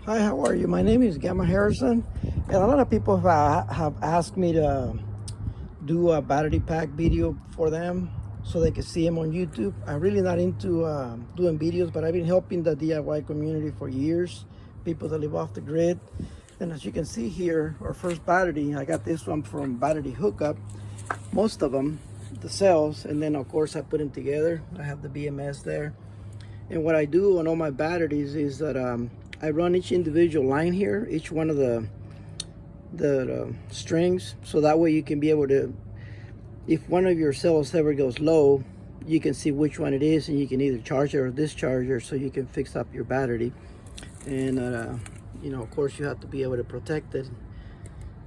Hi, how are you? My name is Gamma Harrison, and a lot of people have asked me to do a battery pack video for them so they can see them on YouTube. I'm really not into doing videos, but I've been helping the DIY community for years, people that live off the grid. And as you can see here, our first battery, I got this one from Battery Hookup, most of them, the cells, and then of course I put them together. I have the BMS there. And what I do on all my batteries is that I run each individual line here, each one of the strings, so that way you can be able to, if one of your cells ever goes low, you can see which one it is, and you can either charge it or discharge it, so you can fix up your battery. And you know, of course you have to be able to protect it,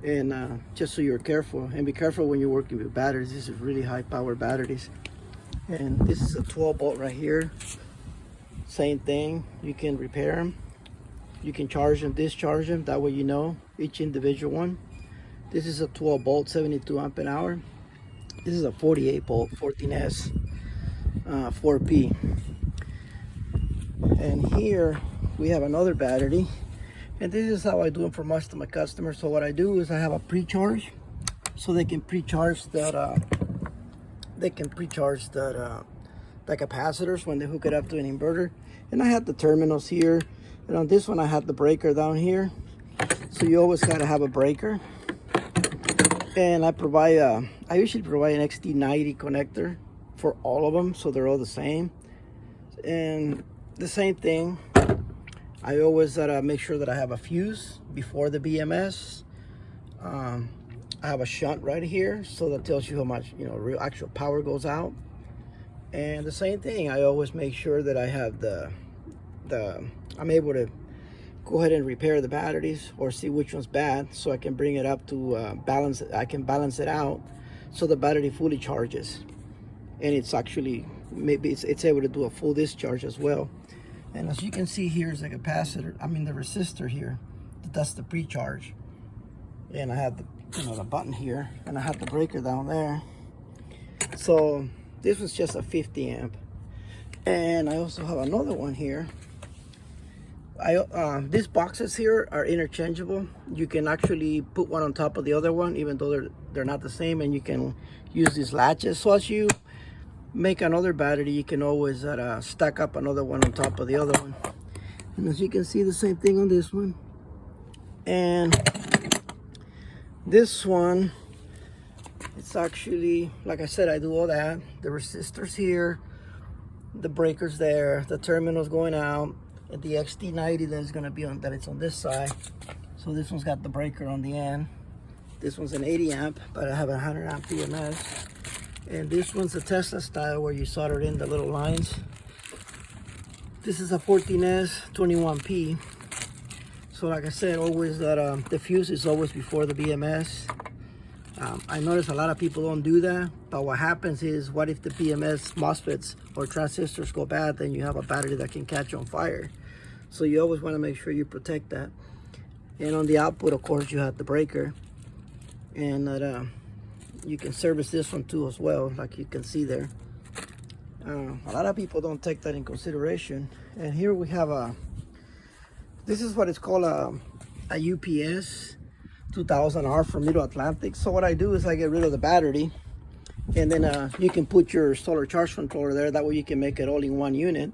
and just so you're careful, and be careful when you're working with batteries. This is really high power batteries, and this is a 12 volt right here. Same thing, you can repair them, you can charge them, discharge them, that way you know each individual one. This is a 12 volt 72 amp an hour. This is a 48 volt 14S 4P. And here we have another battery, and this is how I do it for most of my customers. So what I do is I have a pre-charge, so they can pre-charge that the capacitors when they hook it up to an inverter. And I had the terminals here, and on this one I had the breaker down here, so you always got to have a breaker. And I usually provide an XT90 connector for all of them, so they're all the same. And the same thing, I always make sure that I have a fuse before the BMS. I have a shunt right here, so that tells you how much, you know, real actual power goes out. And the same thing, I always make sure that I have I'm able to go ahead and repair the batteries or see which one's bad, so I can bring it up to balance it. I can balance it out so the battery fully charges, and it's actually maybe it's able to do a full discharge as well. And as you can see, here's the capacitor, the resistor here, that's the pre-charge. And I have the button here, and I have the breaker down there. So this was just a 50 amp. And I also have another one here. These boxes here are interchangeable. You can actually put one on top of the other one, even though they're not the same, and you can use these latches. So as you make another battery, you can always stack up another one on top of the other one. And as you can see, the same thing on this one. And this one, it's actually, like I said, I do all that. The resistors here, the breakers there, the terminals going out, and the XT90 that is going to be on, that it's on this side. So this one's got the breaker on the end. This one's an 80 amp, but I have a 100 amp BMS. And this one's a Tesla style, where you solder in the little lines. This is a 14S 21P. So like I said, always that the fuse is always before the BMS. I notice a lot of people don't do that, but what happens is, what if the BMS MOSFETs or transistors go bad? Then you have a battery that can catch on fire. So you always want to make sure you protect that. And on the output, of course, you have the breaker, and that you can service this one too as well, like you can see there. A lot of people don't take that in consideration. And here we have this is what it's called a UPS 2000R from Middle Atlantic. So what I do is I get rid of the battery, and then you can put your solar charge controller there. That way you can make it all in one unit.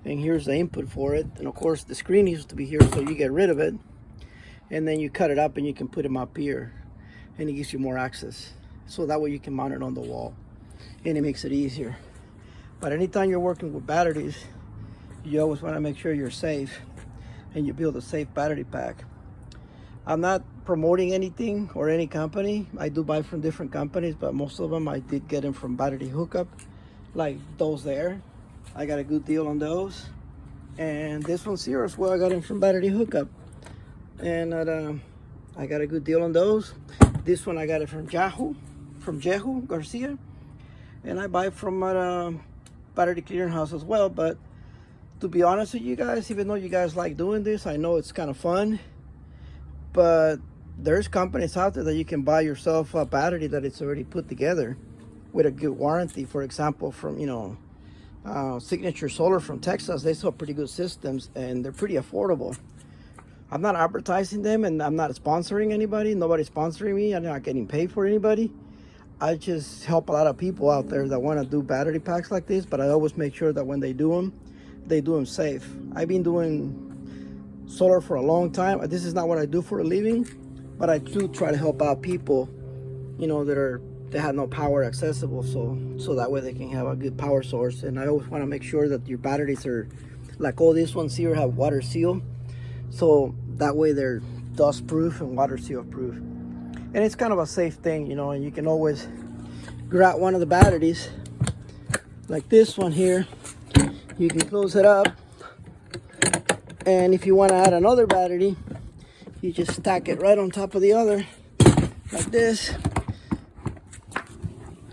And here's the input for it. And of course the screen used to be here, so you get rid of it, and then you cut it up and you can put them up here, and it gives you more access. So that way you can mount it on the wall, and it makes it easier. But anytime you're working with batteries, you always want to make sure you're safe, and you build a safe battery pack. I'm not promoting anything or any company. I do buy from different companies, but most of them I did get them from Battery Hookup, like those there. I got a good deal on those. And this one's here as well, I got them from Battery Hookup, and I got a good deal on those. This one I got it from Jehu Garcia, and I buy from Battery Clearinghouse as well. But to be honest with you guys, even though you guys like doing this, I know it's kind of fun, but there's companies out there that you can buy yourself a battery that it's already put together with a good warranty. For example, from Signature Solar from Texas, they sell pretty good systems, and they're pretty affordable. I'm not advertising them, and I'm not sponsoring anybody. Nobody's sponsoring me. I'm not getting paid for anybody. I just help a lot of people out there that want to do battery packs like this, but I always make sure that when they do them safe. I've been doing solar for a long time. This is not what I do for a living, but I do try to help out people, you know, that have no power accessible, so that way they can have a good power source. And I always want to make sure that your batteries are, like all these ones here, have water seal, so that way they're dust proof and water seal proof. And it's kind of a safe thing, you know, and you can always grab one of the batteries, like this one here. You can close it up, and if you want to add another battery, you just stack it right on top of the other, like this,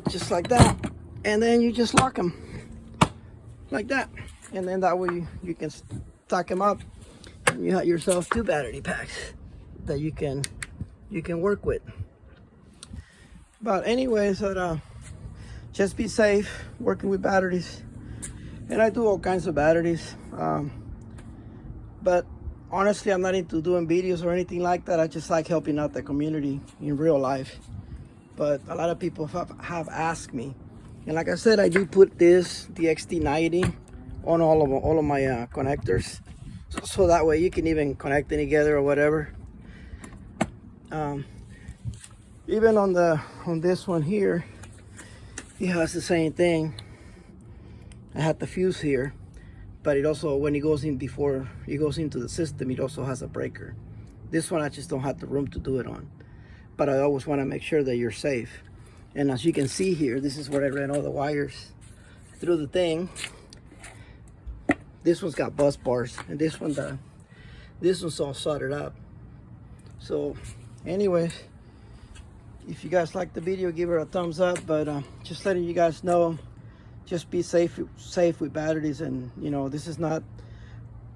just like that, and then you just lock them like that, and then that way you can stack them up, and you have yourself 2 battery packs that you can work with. But anyways, just be safe working with batteries. And I do all kinds of batteries, but honestly, I'm not into doing videos or anything like that. I just like helping out the community in real life. But a lot of people have asked me, and like I said, I do put the XT90 on all of my connectors, so that way you can even connect them together or whatever. Even on this one here, it has the same thing. I had the fuse here, but it also, when it goes in, before it goes into the system, it also has a breaker. This one I just don't have the room to do it on, but I always want to make sure that you're safe. And as you can see here, this is where I ran all the wires through the thing. This one's got bus bars, and this one's all soldered up. So anyways, if you guys like the video, give it a thumbs up. But just letting you guys know, just be safe with batteries. And you know, this is not,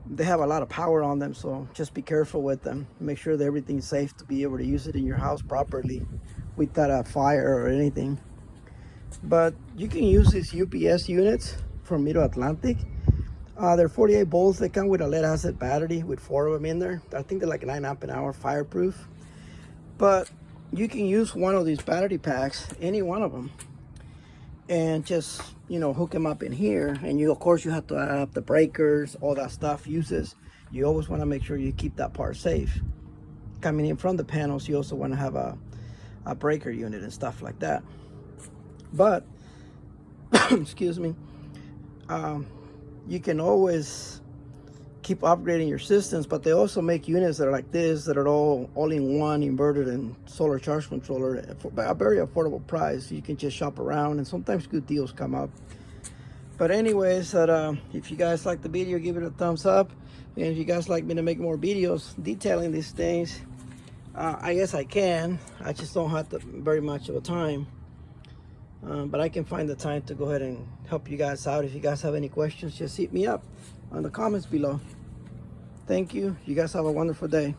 they have a lot of power on them, so just be careful with them. Make sure that everything's safe to be able to use it in your house properly without a fire or anything. But you can use these UPS units from Mid-Atlantic. They're 48 volts. They come with a lead acid battery with 4 of them in there. I think they're like 9 amp an hour fireproof. But you can use one of these battery packs, any one of them, and just, you know, hook them up in here. And you, of course, you have to add up the breakers, all that stuff, uses. You always want to make sure you keep that part safe. Coming in from the panels, you also want to have a breaker unit and stuff like that. But excuse me, you can always keep upgrading your systems, but they also make units that are like this, that are all in one, inverted and solar charge controller for a very affordable price. You can just shop around, and sometimes good deals come up. But anyways, if you guys like the video, give it a thumbs up. And if you guys like me to make more videos detailing these things, I guess I can. I just don't have very much of a time. But I can find the time to go ahead and help you guys out. If you guys have any questions, just hit me up on the comments below. Thank you. You guys have a wonderful day.